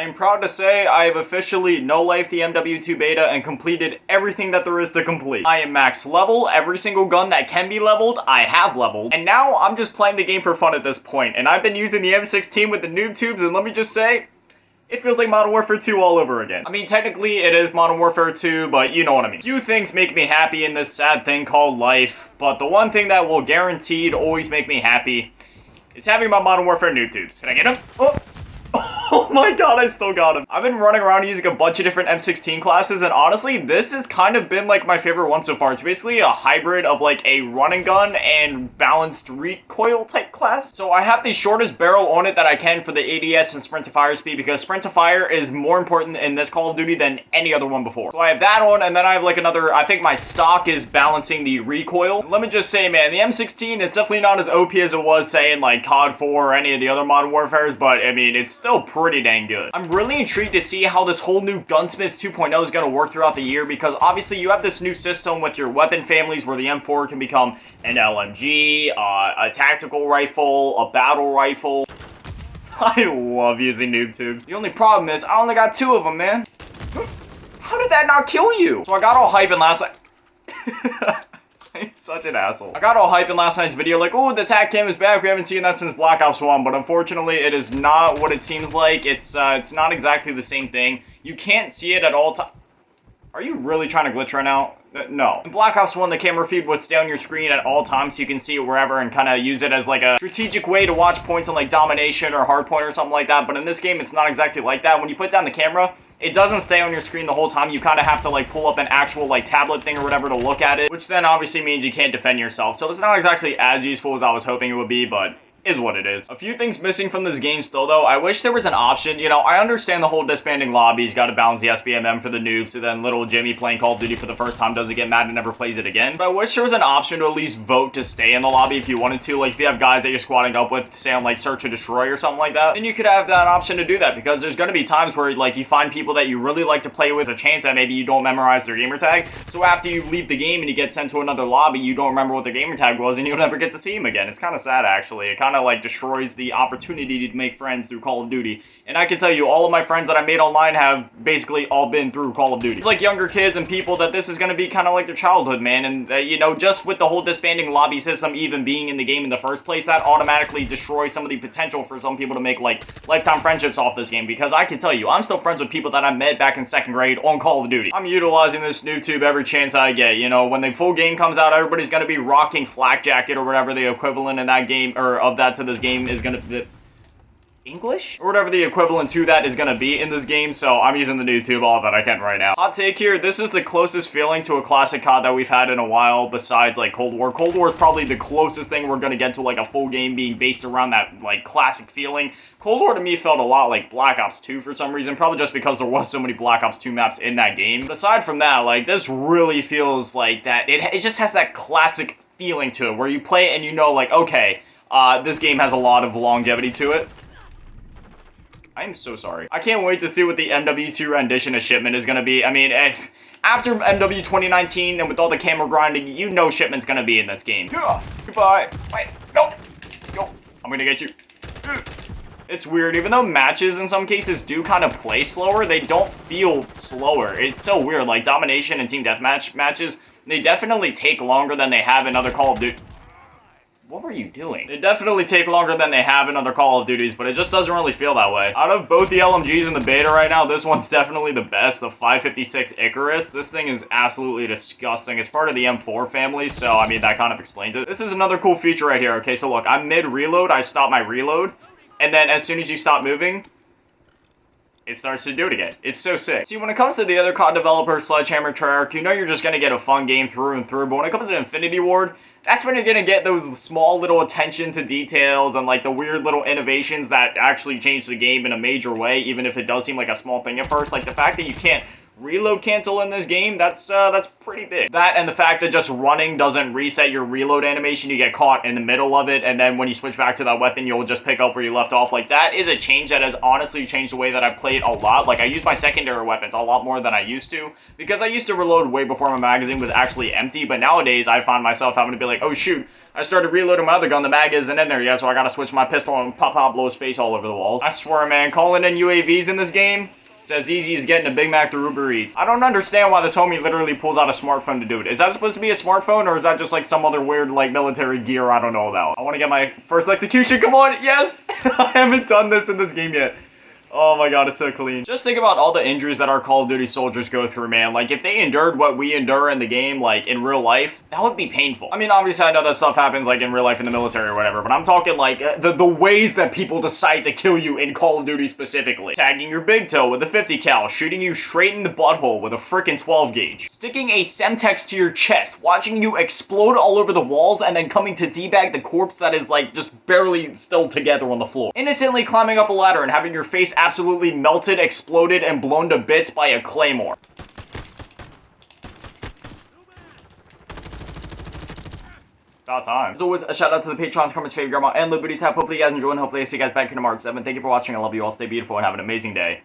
I am proud to say I have officially no-lifed the MW2 beta and completed everything that there is to complete. I am max level, every single gun that can be leveled, I have leveled, and now I'm just playing the game for fun at this point, and I've been using the M16 with the noob tubes, and let me just say, it feels like Modern Warfare 2 all over again. I mean, technically it is Modern Warfare 2, but you know what I mean. Few things make me happy in this sad thing called life, but the one thing that will guaranteed always make me happy is having my Modern Warfare noob tubes. Can I get him? Oh! Oh my god, I still got him. I've been running around using a bunch of different M16 classes, and honestly, this has kind of been like my favorite one so far. It's basically a hybrid of like a run and gun and balanced recoil type class. So I have the shortest barrel on it that I can for the ADS and sprint to fire speed, because sprint to fire is more important in this Call of Duty than any other one before. So I have that on, and then I have like another, I think my stock is balancing the recoil. Let me just say, man, the M16 is definitely not as OP as it was, say, in like COD 4 or any of the other Modern Warfares, but I mean, it's still pretty dang good. I'm really intrigued to see how this whole new Gunsmith 2.0 is going to work throughout the year, because obviously you have this new system with your weapon families where the M4 can become an LMG, a tactical rifle, a battle rifle. I love using noob tubes. The only problem is I only got 2 of them, man. How did that not kill you? So I got all hyping last night. I'm such an asshole. I got all hype in last night's video like, oh, the TAC cam is back. We haven't seen that since Black Ops 1, but unfortunately it is not what it seems like. It's not exactly the same thing. You can't see it at all times. Are you really trying to glitch right now? No. In Black Ops 1, the camera feed would stay on your screen at all times so you can see it wherever and kind of use it as like a strategic way to watch points on like domination or hardpoint or something like that. But in this game, it's not exactly like that. When you put down the camera, it doesn't stay on your screen the whole time. You kind of have to like pull up an actual like tablet thing or whatever to look at it, which then obviously means you can't defend yourself. So it's not exactly as useful as I was hoping it would be, but is what it is. A few things missing from this game still though. I wish there was an option. You know, I understand the whole disbanding lobbies, gotta balance the SBMM for the noobs, so then little Jimmy playing Call of Duty for the first time doesn't get mad and never plays it again. But I wish there was an option to at least vote to stay in the lobby if you wanted to. Like if you have guys that you're squatting up with, say on like Search and Destroy or something like that, then you could have that option to do that, because there's gonna be times where like you find people that you really like to play with, a chance that maybe you don't memorize their gamer tag. So after you leave the game and you get sent to another lobby, you don't remember what their gamer tag was and you'll never get to see them again. It's kind of sad actually. It kind of like destroys the opportunity to make friends through Call of Duty. And I can tell you, all of my friends that I made online have basically all been through Call of Duty. It's like younger kids and people that this is going to be kind of like their childhood, man. And, you know, just with the whole disbanding lobby system even being in the game in the first place, that automatically destroys some of the potential for some people to make, like, lifetime friendships off this game. Because I can tell you, I'm still friends with people that I met back in 2nd grade on Call of Duty. I'm utilizing this noob tube every chance I get. You know, when the full game comes out, everybody's going to be rocking Flak Jacket or whatever the equivalent in that game, or of that to this game is going to... English? Or whatever the equivalent to that is gonna be in this game, so I'm using the noob tube all that I can right now. Hot take here, this is the closest feeling to a classic COD that we've had in a while besides like Cold War. Cold War is probably the closest thing we're gonna get to like a full game being based around that like classic feeling. Cold War to me felt a lot like Black Ops 2 for some reason, probably just because there was so many Black Ops 2 maps in that game. But aside from that, like this really feels like that, it just has that classic feeling to it where you play it and you know like, okay, this game has a lot of longevity to it. I'm so sorry. I can't wait to see what the MW2 rendition of Shipment is going to be. I mean, after MW 2019 and with all the camera grinding, you know Shipment's going to be in this game. Goodbye. Wait, no. Yo, I'm going to get you. It's weird. Even though matches in some cases do kind of play slower, they don't feel slower. It's so weird. Like Domination and Team Deathmatch matches, they definitely take longer than they have in other Call of Duty. What were you doing? They definitely take longer than they have in other Call of Duties, but it just doesn't really feel that way. Out of both the LMGs in the beta right now, this one's definitely the best, the 556 Icarus. This thing is absolutely disgusting. It's part of the M4 family, so I mean, that kind of explains it. This is another cool feature right here. Okay, so look, I'm mid-reload, I stop my reload, and then as soon as you stop moving, it starts to do it again. It's so sick. See, when it comes to the other COD developers, Sledgehammer, Treyarch, you know you're just gonna get a fun game through and through, but when it comes to Infinity Ward, that's when you're gonna get those small little attention to details and like the weird little innovations that actually change the game in a major way, even if it does seem like a small thing at first. Like the fact that you can't reload cancel in this game, that's pretty big. That and the fact that just running doesn't reset your reload animation, you get caught in the middle of it, and then when you switch back to that weapon, you'll just pick up where you left off. Like, that is a change that has honestly changed the way that I played a lot. Like, I use my secondary weapons a lot more than I used to, because I used to reload way before my magazine was actually empty, but nowadays I find myself having to be like, oh shoot, I started reloading my other gun, the mag isn't in there yet, so I gotta switch my pistol and pop blow his face all over the walls. I swear, man, calling in UAVs in this game, it's as easy as getting a Big Mac through Uber Eats. I don't understand why this homie literally pulls out a smartphone to do it. Is that supposed to be a smartphone, or is that just like some other weird like military gear I don't know about? I want to get my first execution, come on, yes! I haven't done this in this game yet. Oh my god, it's so clean. Just think about all the injuries that our Call of Duty soldiers go through, man. Like, if they endured what we endure in the game, like, in real life, that would be painful. I mean, obviously, I know that stuff happens, like, in real life in the military or whatever, but I'm talking, like, the ways that people decide to kill you in Call of Duty specifically. Tagging your big toe with a 50 cal, shooting you straight in the butthole with a frickin' 12 gauge. Sticking a Semtex to your chest, watching you explode all over the walls, and then coming to debag the corpse that is, like, just barely still together on the floor. Innocently climbing up a ladder and having your face absolutely melted, exploded, and blown to bits by a claymore. About time. As always, a shout out to the patrons, Karma's favorite grandma, and Lil Booty Tap. Hopefully you guys enjoyed, and hopefully I see you guys back in tomorrow at 7. Thank you for watching. I love you all. Stay beautiful and have an amazing day.